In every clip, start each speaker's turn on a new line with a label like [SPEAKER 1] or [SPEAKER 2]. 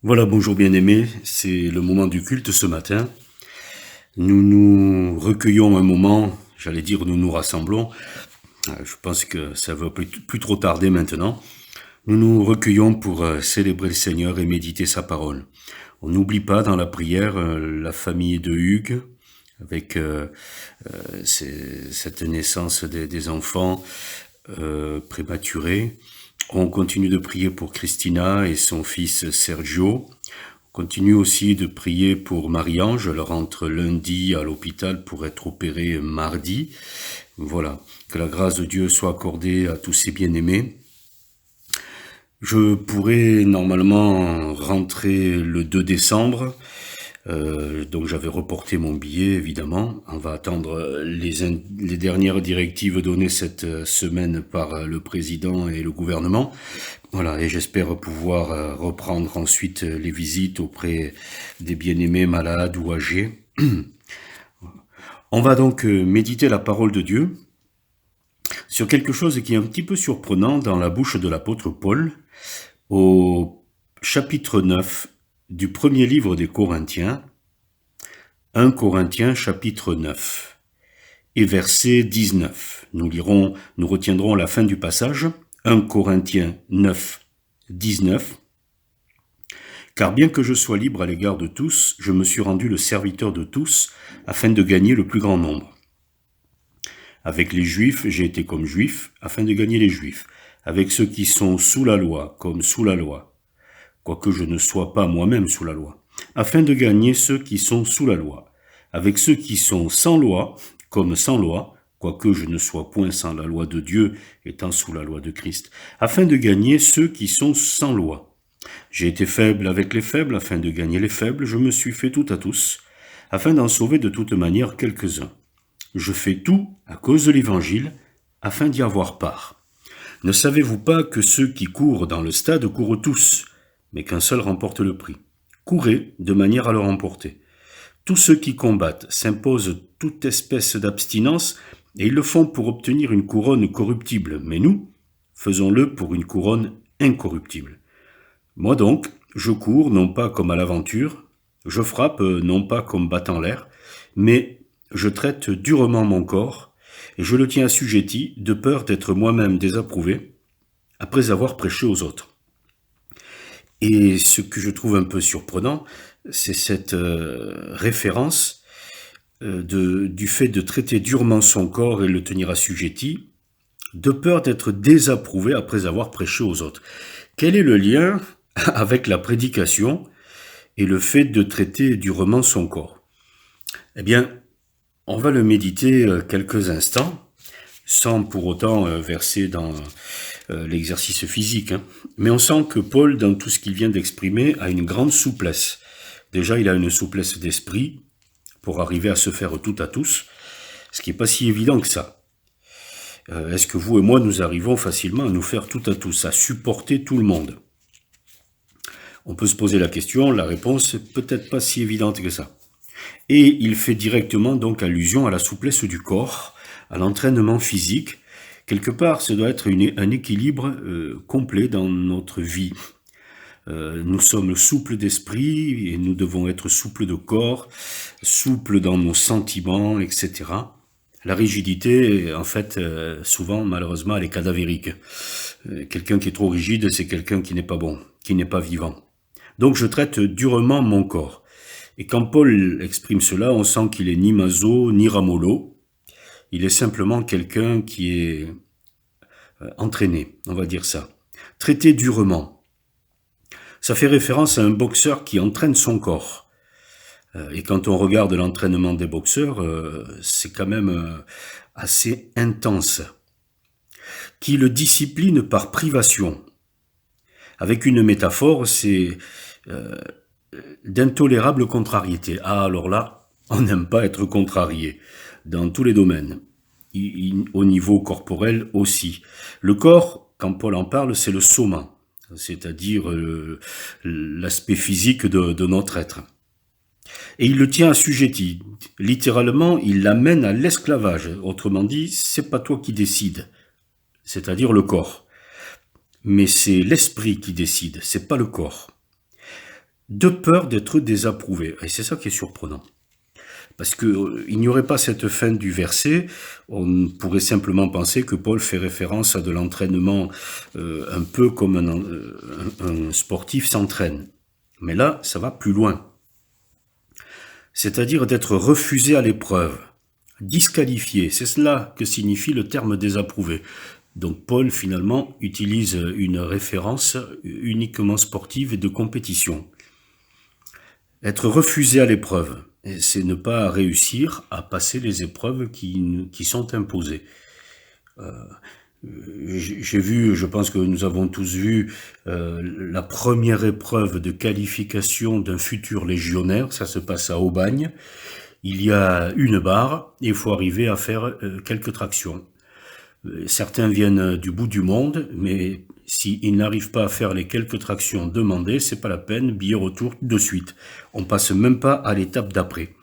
[SPEAKER 1] Voilà, bonjour bien-aimés, c'est le moment du culte ce matin. Nous nous recueillons un moment, j'allais dire nous nous rassemblons. Je pense que ça va plus trop tarder maintenant. Nous nous recueillons pour célébrer le Seigneur et méditer sa parole. On n'oublie pas dans la prière la famille de Hugues, avec cette naissance des enfants prématurés. On continue de prier pour Christina et son fils Sergio. On continue aussi de prier pour Marie-Ange. Elle rentre lundi à l'hôpital pour être opérée mardi. Voilà. Que la grâce de Dieu soit accordée à tous ses bien-aimés. Je pourrais normalement rentrer le 2 décembre. Donc j'avais reporté mon billet, évidemment. On va attendre les dernières directives données cette semaine par le président et le gouvernement. Voilà, et j'espère pouvoir reprendre ensuite les visites auprès des bien-aimés malades ou âgés. On va donc méditer la parole de Dieu sur quelque chose qui est un petit peu surprenant dans la bouche de l'apôtre Paul au chapitre 9 du premier livre des Corinthiens, 1 Corinthiens chapitre 9 et verset 19. Nous retiendrons la fin du passage, 1 Corinthiens 9, 19. Car bien que je sois libre à l'égard de tous, je me suis rendu le serviteur de tous afin de gagner le plus grand nombre. Avec les Juifs, j'ai été comme Juif afin de gagner les Juifs. Avec ceux qui sont sous la loi, comme sous la loi, quoique je ne sois pas moi-même sous la loi, afin de gagner ceux qui sont sous la loi. Avec ceux qui sont sans loi, comme sans loi, quoique je ne sois point sans la loi de Dieu, étant sous la loi de Christ, afin de gagner ceux qui sont sans loi. J'ai été faible avec les faibles, afin de gagner les faibles, je me suis fait tout à tous, afin d'en sauver de toute manière quelques-uns. Je fais tout à cause de l'Évangile, afin d'y avoir part. Ne savez-vous pas que ceux qui courent dans le stade courent tous, mais qu'un seul remporte le prix? Courez de manière à le remporter. Tous ceux qui combattent s'imposent toute espèce d'abstinence, et ils le font pour obtenir une couronne corruptible, mais nous, faisons-le pour une couronne incorruptible. Moi donc, je cours non pas comme à l'aventure, je frappe non pas comme battant l'air, mais je traite durement mon corps, et je le tiens assujetti de peur d'être moi-même désapprouvé, après avoir prêché aux autres. Et ce que je trouve un peu surprenant, c'est cette référence du fait de traiter durement son corps et le tenir assujetti, de peur d'être désapprouvé après avoir prêché aux autres. Quel est le lien avec la prédication et le fait de traiter durement son corps? Eh bien, on va le méditer quelques instants, sans pour autant verser dans l'exercice physique. Mais on sent que Paul, dans tout ce qu'il vient d'exprimer, a une grande souplesse. Déjà, il a une souplesse d'esprit pour arriver à se faire tout à tous, ce qui n'est pas si évident que ça. Est-ce que vous et moi, nous arrivons facilement à nous faire tout à tous, à supporter tout le monde? On peut se poser la question, la réponse n'est peut-être pas si évidente que ça. Et il fait directement donc allusion à la souplesse du corps, à l'entraînement physique. Quelque part, ça doit être un équilibre complet dans notre vie. Nous sommes souples d'esprit et nous devons être souples de corps, souples dans nos sentiments, etc. La rigidité, en fait, souvent, malheureusement, elle est cadavérique. Quelqu'un qui est trop rigide, c'est quelqu'un qui n'est pas bon, qui n'est pas vivant. Donc je traite durement mon corps. Et quand Paul exprime cela, on sent qu'il est ni maso, ni ramolo. Il est simplement quelqu'un qui est entraîné, on va dire ça. Traité durement. Ça fait référence à un boxeur qui entraîne son corps. Et quand on regarde l'entraînement des boxeurs, c'est quand même assez intense. Qui le discipline par privation. Avec une métaphore, c'est d'intolérable contrariété. Ah, alors là, on n'aime pas être contrarié dans tous les domaines. Au niveau corporel aussi. Le corps, quand Paul en parle, c'est le soma, c'est-à-dire l'aspect physique de notre être. Et il le tient assujetti. Littéralement, il l'amène à l'esclavage. Autrement dit, c'est pas toi qui décides, c'est-à-dire le corps. Mais c'est l'esprit qui décide, c'est pas le corps. de peur d'être désapprouvé. Et c'est ça qui est surprenant. Parce qu'il n'y aurait pas cette fin du verset, on pourrait simplement penser que Paul fait référence à de l'entraînement un peu comme un sportif s'entraîne. Mais là, ça va plus loin. C'est-à-dire d'être refusé à l'épreuve, disqualifié. C'est cela que signifie le terme désapprouvé. Donc Paul, finalement, utilise une référence uniquement sportive et de compétition. Être refusé à l'épreuve, c'est ne pas réussir à passer les épreuves qui sont imposées. J'ai vu, je pense que nous avons tous vu la première épreuve de qualification d'un futur légionnaire, ça se passe à Aubagne. Il y a une barre et il faut arriver à faire quelques tractions. Certains viennent du bout du monde, mais s'ils n'arrivent pas à faire les quelques tractions demandées, c'est pas la peine, billet retour de suite. On passe même pas à l'étape d'après.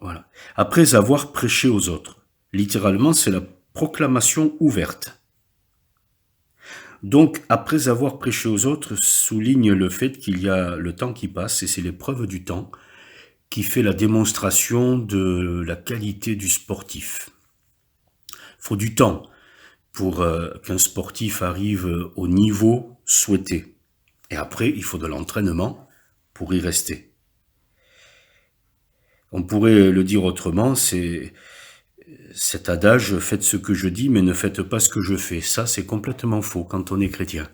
[SPEAKER 1] Voilà. Après avoir prêché aux autres. Littéralement, c'est la proclamation ouverte. Donc, après avoir prêché aux autres, souligne le fait qu'il y a le temps qui passe, et c'est l'épreuve du temps qui fait la démonstration de la qualité du sportif. Il faut du temps pour qu'un sportif arrive au niveau souhaité. Et après, il faut de l'entraînement pour y rester. On pourrait le dire autrement, c'est cet adage « faites ce que je dis, mais ne faites pas ce que je fais ». Ça, c'est complètement faux quand on est chrétien.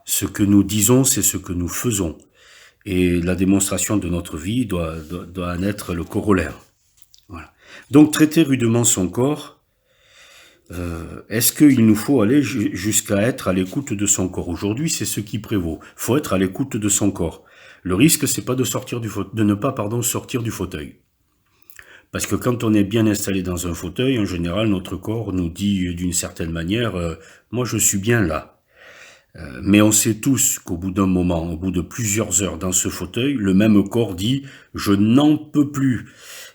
[SPEAKER 1] Ce que nous disons, c'est ce que nous faisons. Et la démonstration de notre vie doit en être le corollaire. Voilà. Donc, traiter rudement son corps, est-ce qu'il nous faut aller jusqu'à être à l'écoute de son corps? Aujourd'hui, c'est ce qui prévaut. Il faut être à l'écoute de son corps. Le risque, c'est pas de ne pas sortir du fauteuil. Parce que quand on est bien installé dans un fauteuil, en général, notre corps nous dit d'une certaine manière moi je suis bien là. Mais on sait tous qu'au bout d'un moment, au bout de plusieurs heures dans ce fauteuil, le même corps dit je n'en peux plus.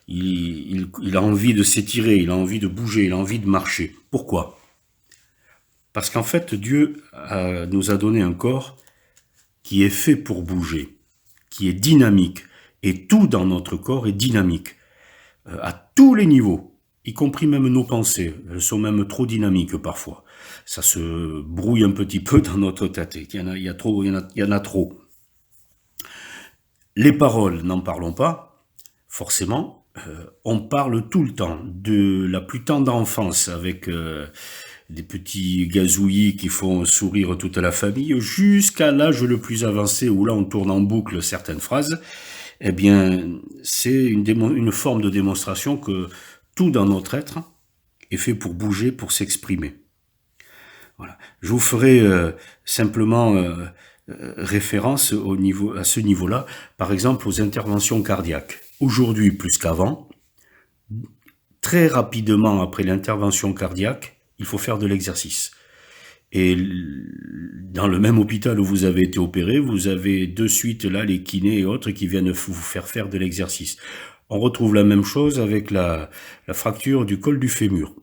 [SPEAKER 1] Il a envie de s'étirer, il a envie de bouger, il a envie de marcher. Pourquoi? Parce qu'en fait, Dieu nous a donné un corps qui est fait pour bouger, qui est dynamique. Et tout dans notre corps est dynamique. À tous les niveaux, y compris même nos pensées. Elles sont même trop dynamiques parfois. Ça se brouille un petit peu dans notre tête. Il y en a trop. Les paroles, n'en parlons pas, forcément. On parle tout le temps, de la plus tendre enfance avec des petits gazouillis qui font sourire toute la famille, jusqu'à l'âge le plus avancé où là on tourne en boucle certaines phrases. Eh bien, c'est une forme de démonstration que tout dans notre être est fait pour bouger, pour s'exprimer. Voilà. Je vous ferai simplement référence à ce niveau-là, par exemple aux interventions cardiaques. Aujourd'hui, plus qu'avant, très rapidement après l'intervention cardiaque, il faut faire de l'exercice. Et dans le même hôpital où vous avez été opéré, vous avez de suite là les kinés et autres qui viennent vous faire de l'exercice. On retrouve la même chose avec la fracture du col du fémur.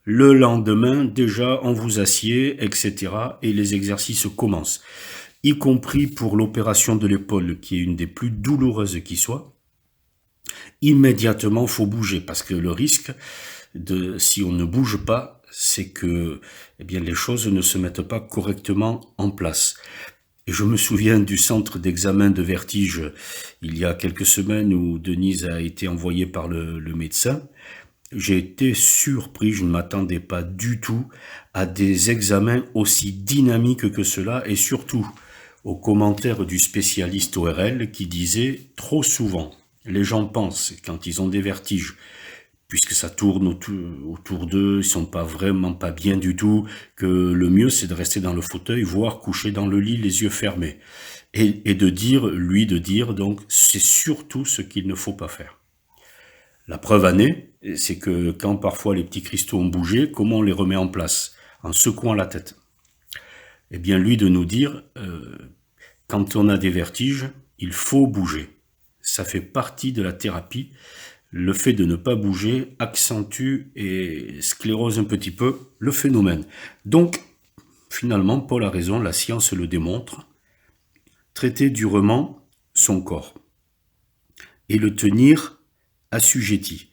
[SPEAKER 1] Le lendemain, déjà, on vous assied, etc. et les exercices commencent. Y compris pour l'opération de l'épaule, qui est une des plus douloureuses qui soit. Immédiatement, il faut bouger, parce que le risque, si on ne bouge pas, c'est que les choses ne se mettent pas correctement en place. Et je me souviens du centre d'examen de vertige il y a quelques semaines où Denise a été envoyée par le médecin. J'ai été surpris, je ne m'attendais pas du tout à des examens aussi dynamiques que cela et surtout aux commentaires du spécialiste ORL qui disait trop souvent, les gens pensent quand ils ont des vertiges, puisque ça tourne autour d'eux, ils sont vraiment pas bien du tout, que le mieux c'est de rester dans le fauteuil, voire coucher dans le lit les yeux fermés. Et de dire donc, c'est surtout ce qu'il ne faut pas faire. La preuve en est, c'est que quand parfois les petits cristaux ont bougé, comment on les remet en place? En secouant la tête. Eh bien lui de nous dire, quand on a des vertiges, il faut bouger. Ça fait partie de la thérapie. Le fait de ne pas bouger accentue et sclérose un petit peu le phénomène. Donc, finalement, Paul a raison, la science le démontre. traiter durement son corps et le tenir assujetti.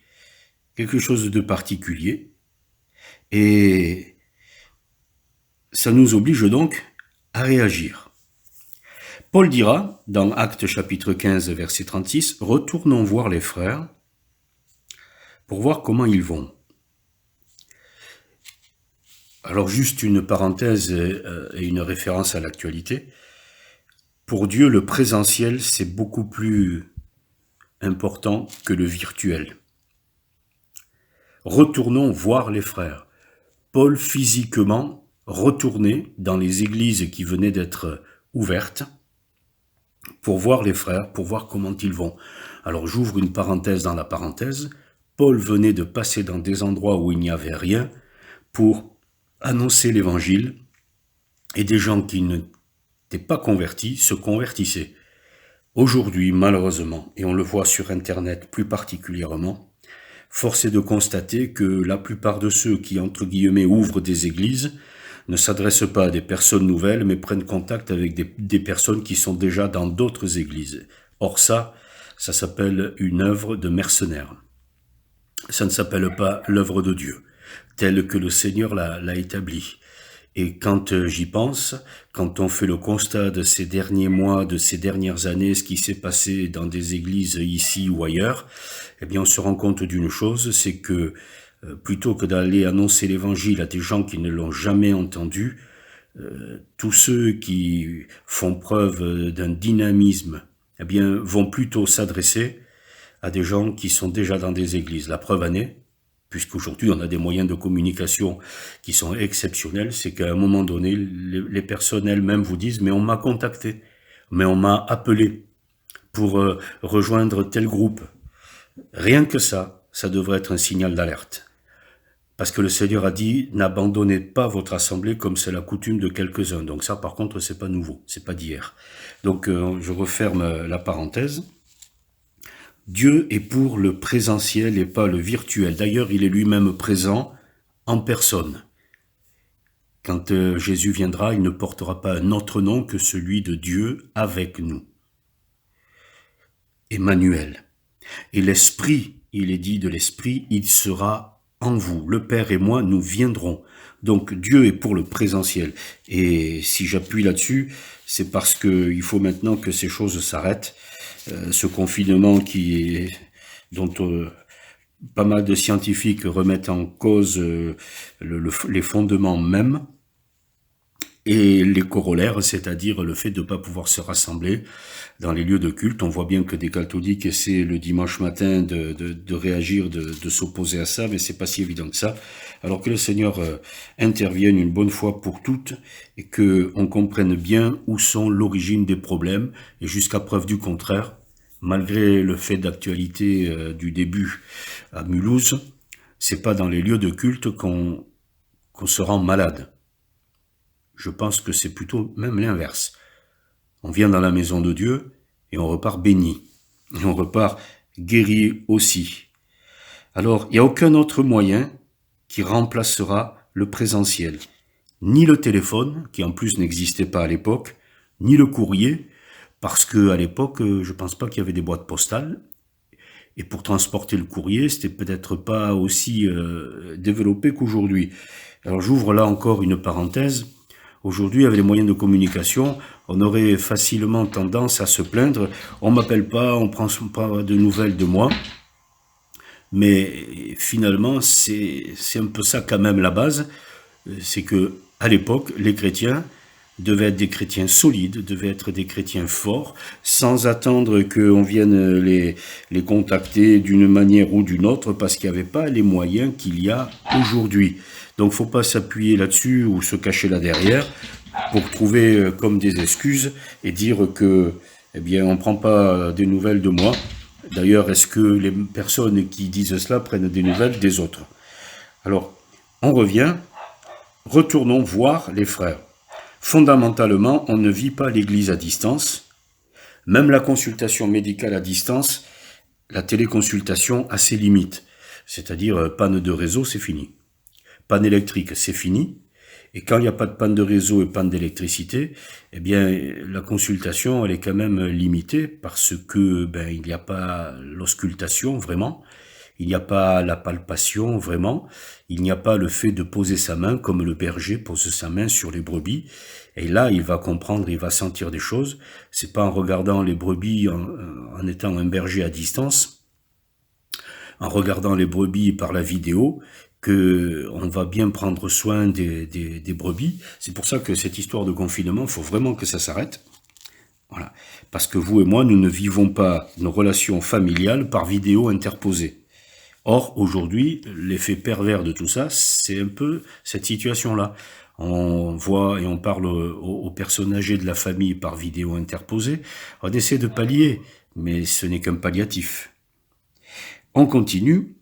[SPEAKER 1] Quelque chose de particulier. Et ça nous oblige donc à réagir. Paul dira, dans Actes chapitre 15, verset 36, « Retournons voir les frères pour voir comment ils vont. » Alors juste une parenthèse et une référence à l'actualité. Pour Dieu, le présentiel, c'est beaucoup plus important que le virtuel. Retournons voir les frères. Paul physiquement retournait dans les églises qui venaient d'être ouvertes pour voir les frères, pour voir comment ils vont. Alors j'ouvre une parenthèse dans la parenthèse. Paul venait de passer dans des endroits où il n'y avait rien pour annoncer l'évangile et des gens qui n'étaient pas convertis se convertissaient. Aujourd'hui, malheureusement, et on le voit sur Internet plus particulièrement, force est de constater que la plupart de ceux qui, entre guillemets, ouvrent des églises ne s'adressent pas à des personnes nouvelles, mais prennent contact avec des personnes qui sont déjà dans d'autres églises. Or ça s'appelle une œuvre de mercenaires. Ça ne s'appelle pas l'œuvre de Dieu, telle que le Seigneur l'a établie. Et quand j'y pense, quand on fait le constat de ces derniers mois, de ces dernières années, ce qui s'est passé dans des églises ici ou ailleurs, eh bien on se rend compte d'une chose, c'est que plutôt que d'aller annoncer l'évangile à des gens qui ne l'ont jamais entendu, tous ceux qui font preuve d'un dynamisme, eh bien vont plutôt s'adresser à des gens qui sont déjà dans des églises. La preuve en est, puisqu'aujourd'hui on a des moyens de communication qui sont exceptionnels, c'est qu'à un moment donné, les personnes elles-mêmes vous disent « mais on m'a contacté, mais on m'a appelé pour rejoindre tel groupe ». Rien que ça devrait être un signal d'alerte. Parce que le Seigneur a dit « n'abandonnez pas votre assemblée comme c'est la coutume de quelques-uns ». Donc ça par contre c'est pas nouveau, c'est pas d'hier. Donc je referme la parenthèse. Dieu est pour le présentiel et pas le virtuel. D'ailleurs, il est lui-même présent en personne. Quand Jésus viendra, il ne portera pas un autre nom que celui de Dieu avec nous. Emmanuel. Et l'Esprit, il est dit de l'Esprit, il sera en vous. Le Père et moi, nous viendrons. Donc Dieu est pour le présentiel. Et si j'appuie là-dessus, c'est parce qu'il faut maintenant que ces choses s'arrêtent. Ce confinement dont pas mal de scientifiques remettent en cause les fondements mêmes et les corollaires, c'est-à-dire le fait de ne pas pouvoir se rassembler dans les lieux de culte. On voit bien que des catholiques essaient le dimanche matin de réagir, de s'opposer à ça, mais c'est pas si évident que ça. Alors que le Seigneur intervienne une bonne fois pour toutes et qu'on comprenne bien où sont l'origine des problèmes et jusqu'à preuve du contraire, malgré le fait d'actualité du début à Mulhouse, c'est pas dans les lieux de culte qu'on se rend malade. Je pense que c'est plutôt même l'inverse. On vient dans la maison de Dieu et on repart béni. Et on repart guéri aussi. Alors, il n'y a aucun autre moyen qui remplacera le présentiel. Ni le téléphone, qui en plus n'existait pas à l'époque, ni le courrier, parce qu'à l'époque, je ne pense pas qu'il y avait des boîtes postales. Et pour transporter le courrier, c'était peut-être pas aussi développé qu'aujourd'hui. Alors j'ouvre là encore une parenthèse. Aujourd'hui, avec les moyens de communication, on aurait facilement tendance à se plaindre. On m'appelle pas, on prend pas de nouvelles de moi. Mais finalement, c'est un peu ça quand même la base. C'est que à l'époque, les chrétiens devaient être des chrétiens solides, devaient être des chrétiens forts, sans attendre qu'on vienne les contacter d'une manière ou d'une autre, parce qu'il n'y avait pas les moyens qu'il y a aujourd'hui. Donc faut pas s'appuyer là-dessus ou se cacher là derrière pour trouver comme des excuses et dire que eh bien on prend pas des nouvelles de moi. D'ailleurs, est-ce que les personnes qui disent cela prennent des nouvelles des autres? Alors, on revient, retournons voir les frères. Fondamentalement, on ne vit pas l'Église à distance. Même la consultation médicale à distance, la téléconsultation a ses limites. C'est-à-dire, panne de réseau, c'est fini. Panne électrique, c'est fini. Et quand il n'y a pas de panne de réseau et panne d'électricité, eh bien, la consultation, elle est quand même limitée parce que, il n'y a pas l'auscultation, vraiment. Il n'y a pas la palpation, vraiment. Il n'y a pas le fait de poser sa main comme le berger pose sa main sur les brebis. Et là, il va comprendre, il va sentir des choses. C'est pas en regardant les brebis, en étant un berger à distance, en regardant les brebis par la vidéo, que on va bien prendre soin des brebis. C'est pour ça que cette histoire de confinement, il faut vraiment que ça s'arrête. Voilà. Parce que vous et moi, nous ne vivons pas nos relations familiales par vidéo interposée. Or, aujourd'hui, l'effet pervers de tout ça, c'est un peu cette situation-là. On voit et on parle aux personnes âgées de la famille par vidéo interposée. On essaie de pallier, mais ce n'est qu'un palliatif. On continue.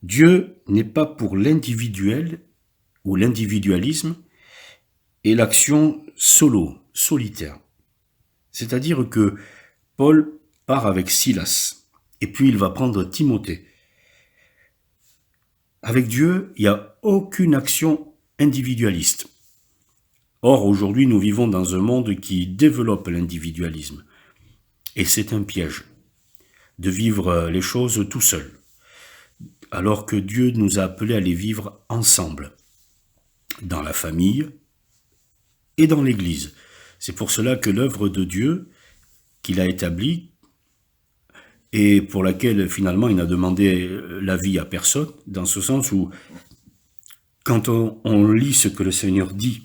[SPEAKER 1] Dieu n'est pas pour l'individuel ou l'individualisme et l'action solitaire. C'est-à-dire que Paul part avec Silas et puis il va prendre Timothée. Avec Dieu, il n'y a aucune action individualiste. Or, aujourd'hui, nous vivons dans un monde qui développe l'individualisme. Et c'est un piège de vivre les choses tout seul, alors que Dieu nous a appelés à les vivre ensemble, dans la famille et dans l'Église. C'est pour cela que l'œuvre de Dieu qu'il a établie, et pour laquelle finalement il n'a demandé l'avis à personne, dans ce sens où quand on lit ce que le Seigneur dit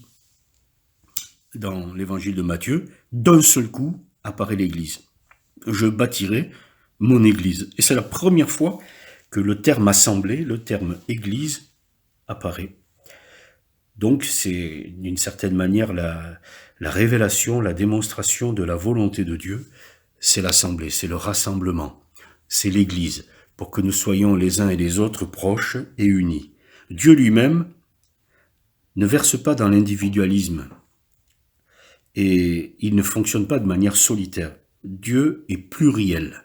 [SPEAKER 1] dans l'évangile de Matthieu, d'un seul coup apparaît l'Église. Je bâtirai mon Église. Et c'est la première fois que le terme assemblée, le terme Église apparaît. Donc c'est d'une certaine manière la révélation, la démonstration de la volonté de Dieu. C'est l'assemblée, c'est le rassemblement, c'est l'Église, pour que nous soyons les uns et les autres proches et unis. Dieu lui-même ne verse pas dans l'individualisme et il ne fonctionne pas de manière solitaire. Dieu est pluriel,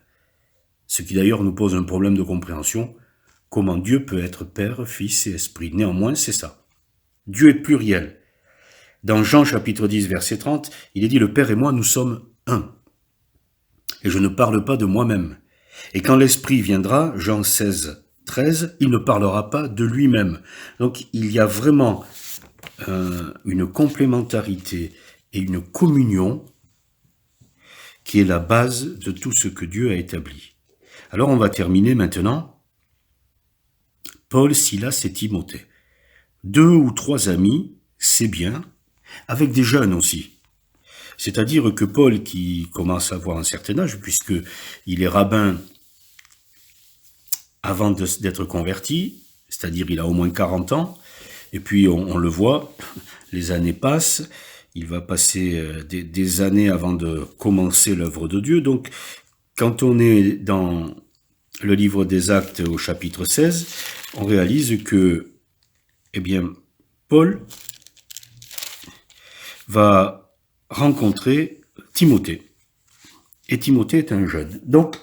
[SPEAKER 1] ce qui d'ailleurs nous pose un problème de compréhension. Comment Dieu peut être Père, Fils et Esprit? Néanmoins, c'est ça. Dieu est pluriel. Dans Jean chapitre 10, verset 30, il est dit « Le Père et moi, nous sommes un ». Et je ne parle pas de moi-même. Et quand l'Esprit viendra, Jean 16, 13, il ne parlera pas de lui-même. Donc il y a vraiment une complémentarité et une communion qui est la base de tout ce que Dieu a établi. Alors on va terminer maintenant. Paul, Silas et Timothée. 2 ou 3 amis, c'est bien, avec des jeunes aussi. C'est-à-dire que Paul, qui commence à avoir un certain âge, puisqu'il est rabbin avant d'être converti, c'est-à-dire il a au moins 40 ans, et puis on le voit, les années passent, il va passer des années avant de commencer l'œuvre de Dieu. Donc, quand on est dans le livre des Actes au chapitre 16, on réalise que, Paul va rencontrer Timothée. Et Timothée est un jeune. Donc,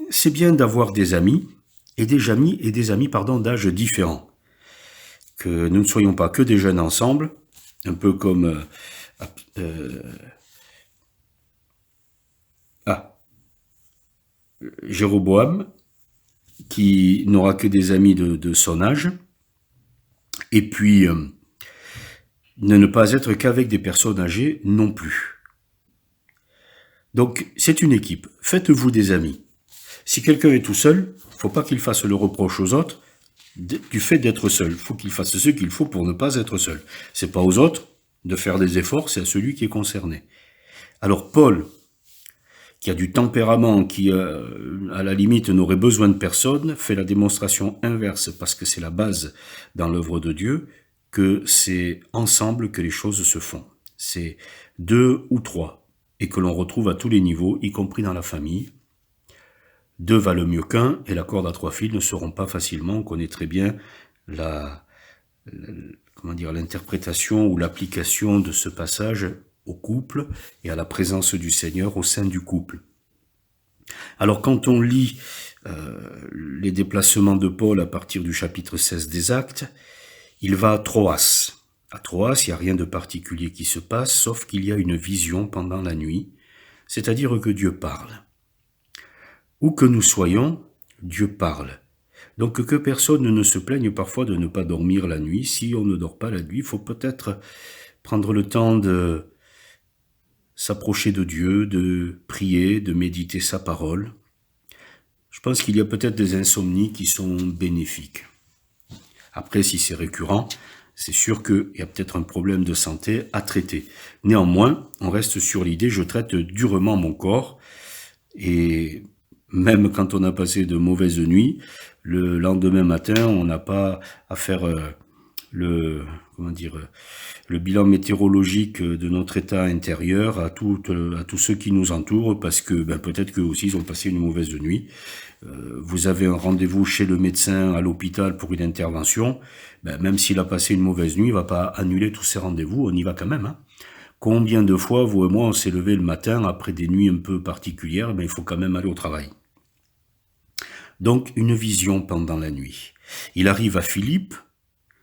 [SPEAKER 1] c'est bien d'avoir des amis, et des amis d'âge différents. Que nous ne soyons pas que des jeunes ensemble, un peu comme Jéroboam, qui n'aura que des amis de son âge, et puis ne pas être qu'avec des personnes âgées non plus. Donc, c'est une équipe. Faites-vous des amis. Si quelqu'un est tout seul, il ne faut pas qu'il fasse le reproche aux autres du fait d'être seul. Il faut qu'il fasse ce qu'il faut pour ne pas être seul. C'est pas aux autres de faire des efforts, c'est à celui qui est concerné. Alors Paul, qui a du tempérament, qui à la limite n'aurait besoin de personne, fait la démonstration inverse, parce que c'est la base dans l'œuvre de Dieu, que c'est ensemble que les choses se font. C'est 2 ou 3, et que l'on retrouve à tous les niveaux, y compris dans la famille. 2 valent mieux qu'un, et la corde à 3 fils ne seront pas facilement. On connaît très bien l'interprétation ou l'application de ce passage au couple et à la présence du Seigneur au sein du couple. Alors quand on lit les déplacements de Paul à partir du chapitre 16 des Actes, il va à Troas. À Troas, il n'y a rien de particulier qui se passe, sauf qu'il y a une vision pendant la nuit, c'est-à-dire que Dieu parle. Où que nous soyons, Dieu parle. Donc que personne ne se plaigne parfois de ne pas dormir la nuit. Si on ne dort pas la nuit, il faut peut-être prendre le temps de s'approcher de Dieu, de prier, de méditer sa parole. Je pense qu'il y a peut-être des insomnies qui sont bénéfiques. Après, si c'est récurrent, c'est sûr qu'il y a peut-être un problème de santé à traiter. Néanmoins, on reste sur l'idée, je traite durement mon corps, et même quand on a passé de mauvaises nuits, le lendemain matin, on n'a pas à faire le bilan météorologique de notre état intérieur à tous ceux qui nous entourent, parce que peut-être qu'eux aussi ils ont passé une mauvaise nuit. Vous avez un rendez-vous chez le médecin à l'hôpital pour une intervention, même s'il a passé une mauvaise nuit, il va pas annuler tous ses rendez-vous, on y va quand même. Combien de fois, vous et moi, on s'est levé le matin après des nuits un peu particulières, il faut quand même aller au travail. Donc, une vision pendant la nuit. Il arrive à Philippe,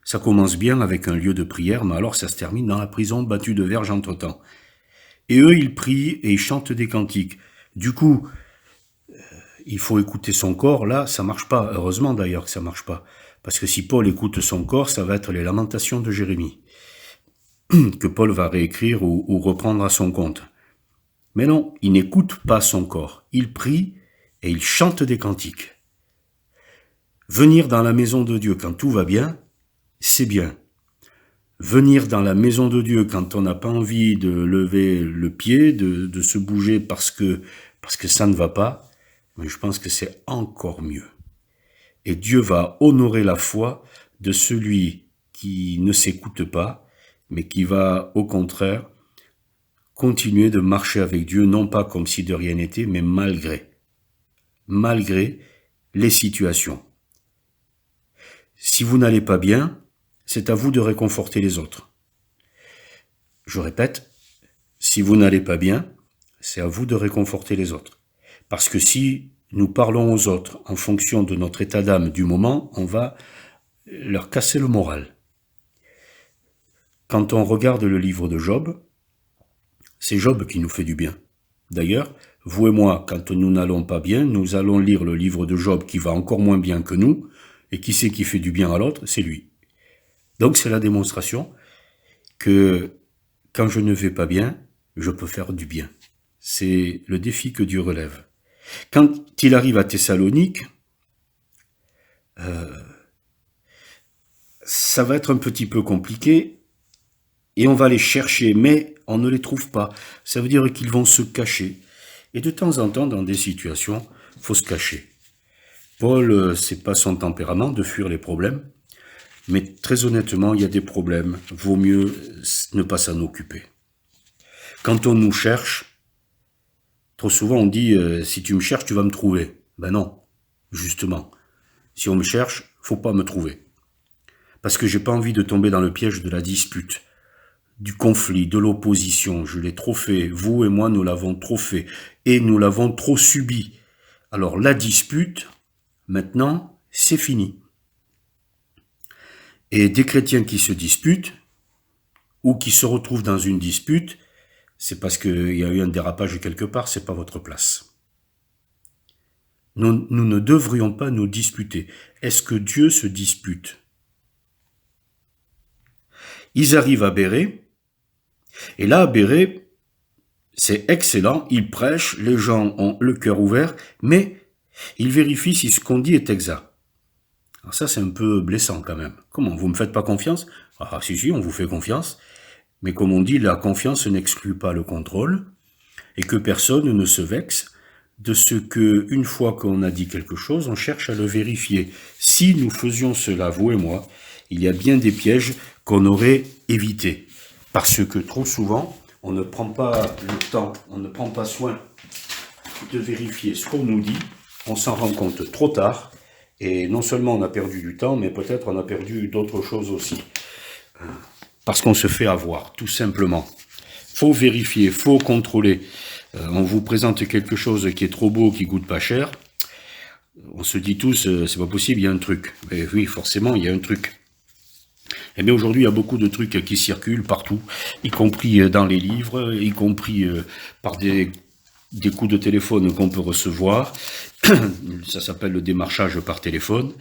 [SPEAKER 1] ça commence bien avec un lieu de prière, mais alors ça se termine dans la prison battue de verges entre-temps. Et eux, ils prient et ils chantent des cantiques. Du coup, il faut écouter son corps, là, ça marche pas. Heureusement d'ailleurs que ça marche pas. Parce que si Paul écoute son corps, ça va être les lamentations de Jérémie, que Paul va réécrire ou reprendre à son compte. Mais non, il n'écoute pas son corps. Il prie et il chante des cantiques. Venir dans la maison de Dieu quand tout va bien, c'est bien. Venir dans la maison de Dieu quand on n'a pas envie de lever le pied, de se bouger parce que ça ne va pas, mais je pense que c'est encore mieux. Et Dieu va honorer la foi de celui qui ne s'écoute pas, mais qui va au contraire continuer de marcher avec Dieu, non pas comme si de rien n'était, mais malgré les situations. Si vous n'allez pas bien, c'est à vous de réconforter les autres. Je répète, si vous n'allez pas bien, c'est à vous de réconforter les autres. Parce que si nous parlons aux autres en fonction de notre état d'âme du moment, on va leur casser le moral. Quand on regarde le livre de Job, c'est Job qui nous fait du bien. D'ailleurs, vous et moi, quand nous n'allons pas bien, nous allons lire le livre de Job qui va encore moins bien que nous, et qui c'est qui fait du bien à l'autre? C'est lui. Donc c'est la démonstration que quand je ne vais pas bien, je peux faire du bien. C'est le défi que Dieu relève. Quand il arrive à Thessalonique, ça va être un petit peu compliqué et on va les chercher, mais on ne les trouve pas. Ça veut dire qu'ils vont se cacher. Et de temps en temps, dans des situations, il faut se cacher. Paul, c'est pas son tempérament de fuir les problèmes, mais très honnêtement, il y a des problèmes. Vaut mieux ne pas s'en occuper. Quand on nous cherche, trop souvent on dit si tu me cherches, tu vas me trouver. Ben non, justement. Si on me cherche, faut pas me trouver. Parce que j'ai pas envie de tomber dans le piège de la dispute, du conflit, de l'opposition. Je l'ai trop fait. Vous et moi, nous l'avons trop fait. Et nous l'avons trop subi. Alors la dispute, maintenant, c'est fini. Et des chrétiens qui se disputent, ou qui se retrouvent dans une dispute, c'est parce qu'il y a eu un dérapage quelque part, c'est pas votre place. Nous ne devrions pas nous disputer. Est-ce que Dieu se dispute? Ils arrivent à Bérée, et là, à Bérée, c'est excellent, ils prêchent, les gens ont le cœur ouvert, mais ils vérifient si ce qu'on dit est exact. Alors ça, c'est un peu blessant quand même. Comment, vous me faites pas confiance? Ah si, on vous fait confiance. Mais comme on dit, la confiance n'exclut pas le contrôle, et que personne ne se vexe de ce que, une fois qu'on a dit quelque chose, on cherche à le vérifier. Si nous faisions cela, vous et moi, il y a bien des pièges qu'on aurait évités. Parce que trop souvent, on ne prend pas le temps, on ne prend pas soin de vérifier ce qu'on nous dit, on s'en rend compte trop tard, et non seulement on a perdu du temps, mais peut-être on a perdu d'autres choses aussi. Parce qu'on se fait avoir, tout simplement. Faut vérifier, faut contrôler. On vous présente quelque chose qui est trop beau, qui coûte pas cher. On se dit tous, c'est pas possible, il y a un truc. Mais oui, forcément, il y a un truc. Eh bien aujourd'hui, il y a beaucoup de trucs qui circulent partout, y compris dans les livres, y compris par des coups de téléphone qu'on peut recevoir. Ça s'appelle le démarchage par téléphone.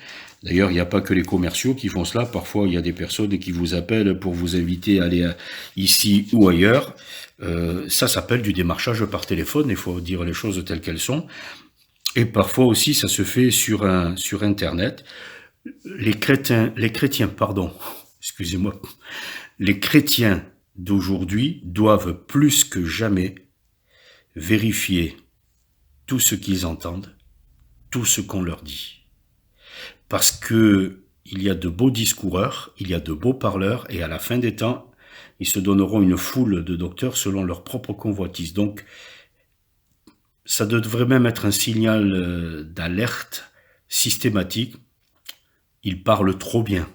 [SPEAKER 1] D'ailleurs, il n'y a pas que les commerciaux qui font cela. Parfois, il y a des personnes qui vous appellent pour vous inviter à aller ici ou ailleurs. Ça s'appelle du démarchage par téléphone. Il faut dire les choses telles qu'elles sont. Et parfois aussi, ça se fait sur Internet. Les chrétiens, pardon, excusez-moi, les chrétiens d'aujourd'hui doivent plus que jamais vérifier tout ce qu'ils entendent, tout ce qu'on leur dit. Parce que il y a de beaux discoureurs, il y a de beaux parleurs, et à la fin des temps, ils se donneront une foule de docteurs selon leur propre convoitise. Donc, ça devrait même être un signal d'alerte systématique. Ils parlent trop bien.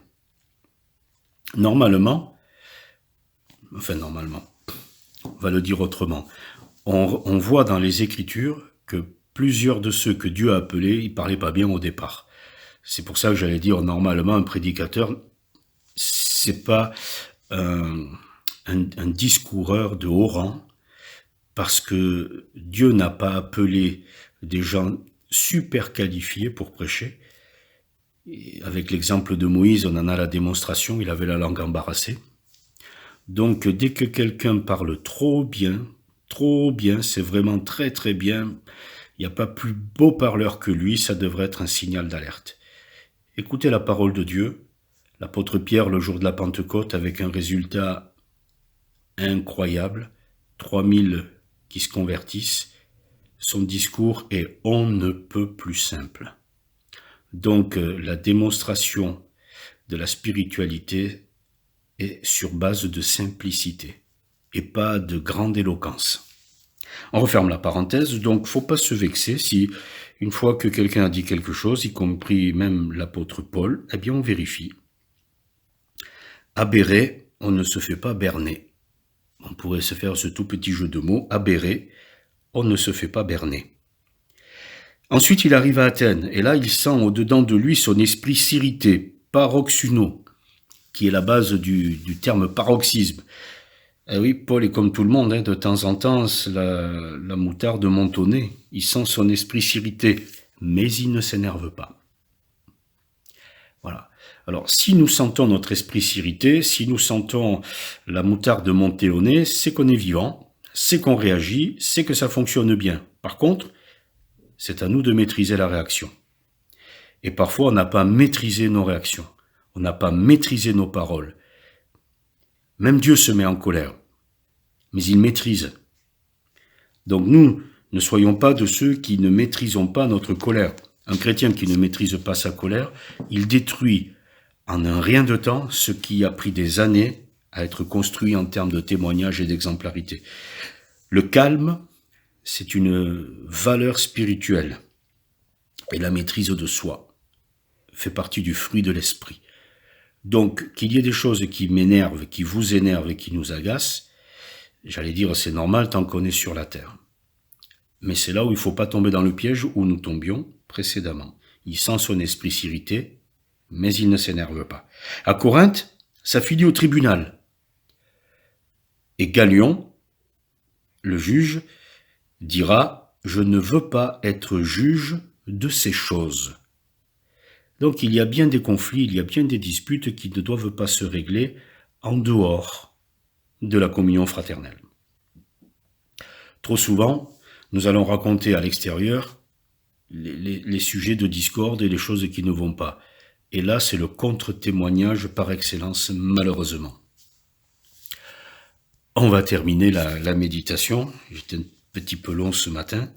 [SPEAKER 1] Normalement, on va le dire autrement, on voit dans les Écritures que plusieurs de ceux que Dieu a appelés, ils parlaient pas bien au départ. C'est pour ça que j'allais dire, normalement, un prédicateur, c'est pas un discoureur de haut rang, parce que Dieu n'a pas appelé des gens super qualifiés pour prêcher. Et avec l'exemple de Moïse, on en a la démonstration, il avait la langue embarrassée. Donc, dès que quelqu'un parle trop bien, c'est vraiment très très bien, il n'y a pas plus beau parleur que lui, ça devrait être un signal d'alerte. Écoutez la parole de Dieu, l'apôtre Pierre le jour de la Pentecôte avec un résultat incroyable, 3000 qui se convertissent, son discours est on ne peut plus simple. Donc la démonstration de la spiritualité est sur base de simplicité et pas de grande éloquence. On referme la parenthèse, donc faut pas se vexer si une fois que quelqu'un a dit quelque chose, y compris même l'apôtre Paul, eh bien on vérifie. Aberrer, on ne se fait pas berner. On pourrait se faire ce tout petit jeu de mots, aberrer, on ne se fait pas berner. Ensuite, il arrive à Athènes, et là, il sent au-dedans de lui son esprit s'irriter, paroxuno, qui est la base du terme paroxysme. Eh oui, Paul est comme tout le monde, de temps en temps, la moutarde monte au nez, il sent son esprit s'irriter, mais il ne s'énerve pas. Voilà. Alors, si nous sentons notre esprit s'irriter, si nous sentons la moutarde monter au nez, c'est qu'on est vivant, c'est qu'on réagit, c'est que ça fonctionne bien. Par contre, c'est à nous de maîtriser la réaction. Et parfois, on n'a pas maîtrisé nos réactions, on n'a pas maîtrisé nos paroles. Même Dieu se met en colère, mais il maîtrise. Donc nous, ne soyons pas de ceux qui ne maîtrisons pas notre colère. Un chrétien qui ne maîtrise pas sa colère, il détruit en un rien de temps ce qui a pris des années à être construit en termes de témoignage et d'exemplarité. Le calme, c'est une valeur spirituelle. Et la maîtrise de soi fait partie du fruit de l'esprit. Donc, qu'il y ait des choses qui m'énervent, qui vous énervent et qui nous agacent, j'allais dire c'est normal tant qu'on est sur la terre. Mais c'est là où il ne faut pas tomber dans le piège où nous tombions précédemment. Il sent son esprit s'irriter, mais il ne s'énerve pas. À Corinthe, ça finit au tribunal. Et Galion, le juge, dira « Je ne veux pas être juge de ces choses ». Donc il y a bien des conflits, il y a bien des disputes qui ne doivent pas se régler en dehors de la communion fraternelle. Trop souvent, nous allons raconter à l'extérieur les sujets de discorde et les choses qui ne vont pas. Et là, c'est le contre-témoignage par excellence, malheureusement. On va terminer la méditation. J'étais un petit peu long ce matin.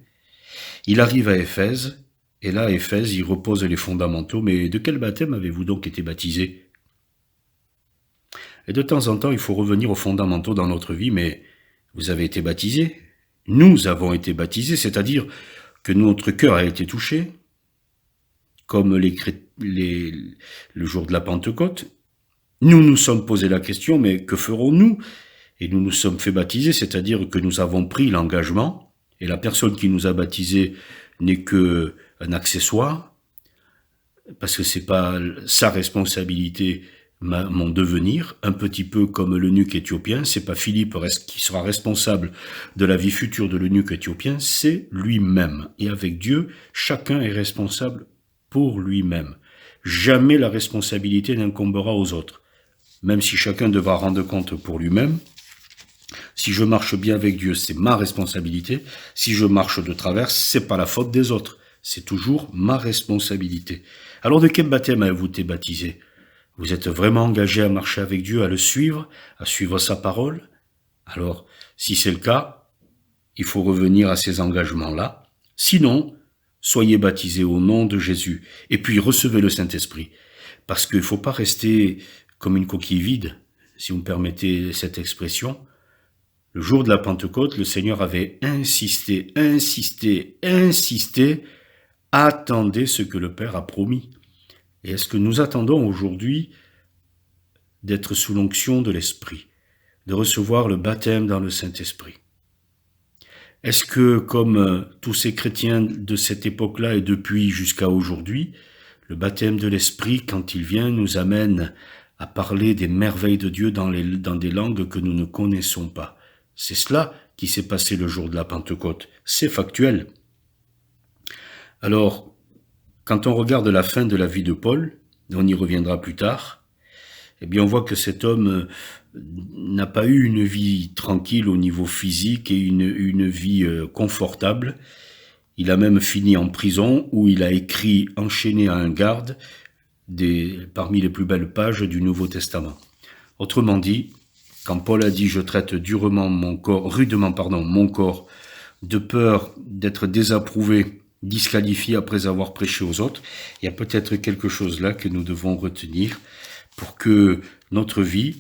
[SPEAKER 1] Il arrive à Éphèse. Et là, à Éphèse, il repose les fondamentaux. Mais de quel baptême avez-vous donc été baptisé? Et de temps en temps, il faut revenir aux fondamentaux dans notre vie. Mais vous avez été baptisé? Nous avons été baptisés, c'est-à-dire que notre cœur a été touché, comme le jour de la Pentecôte. Nous nous sommes posé la question, mais que ferons-nous? Et nous nous sommes fait baptiser, c'est-à-dire que nous avons pris l'engagement, et la personne qui nous a baptisés n'est que un accessoire, parce que c'est pas sa responsabilité mon devenir, un petit peu comme l'eunuque éthiopien. C'est pas Philippe qui sera responsable de la vie future de l'eunuque éthiopien, c'est lui-même. Et avec Dieu, chacun est responsable pour lui-même. Jamais la responsabilité n'incombera aux autres. Même si chacun devra rendre compte pour lui-même, si je marche bien avec Dieu, c'est ma responsabilité. Si je marche de travers, c'est pas la faute des autres. C'est toujours ma responsabilité. Alors de quel baptême avez-vous été baptisé? Vous êtes vraiment engagé à marcher avec Dieu, à le suivre, à suivre sa parole? Alors, si c'est le cas, il faut revenir à ces engagements-là. Sinon, soyez baptisés au nom de Jésus. Et puis recevez le Saint-Esprit. Parce qu'il ne faut pas rester comme une coquille vide, si vous me permettez cette expression. Le jour de la Pentecôte, le Seigneur avait insisté, attendez ce que le Père a promis. Et est-ce que nous attendons aujourd'hui d'être sous l'onction de l'Esprit, de recevoir le baptême dans le Saint-Esprit? Est-ce que, comme tous ces chrétiens de cette époque-là et depuis jusqu'à aujourd'hui, le baptême de l'Esprit, quand il vient, nous amène à parler des merveilles de Dieu dans des langues que nous ne connaissons pas? C'est cela qui s'est passé le jour de la Pentecôte. C'est factuel. Alors, quand on regarde la fin de la vie de Paul, et on y reviendra plus tard, eh bien on voit que cet homme n'a pas eu une vie tranquille au niveau physique et une vie confortable. Il a même fini en prison où il a écrit, enchaîné à un garde, parmi les plus belles pages du Nouveau Testament. Autrement dit, quand Paul a dit « Je traite rudement mon corps, de peur d'être désapprouvé, disqualifié après avoir prêché aux autres », il y a peut-être quelque chose là que nous devons retenir pour que notre vie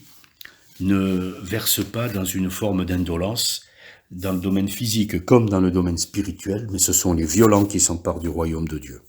[SPEAKER 1] ne verse pas dans une forme d'indolence, dans le domaine physique comme dans le domaine spirituel, mais ce sont les violents qui s'emparent du royaume de Dieu.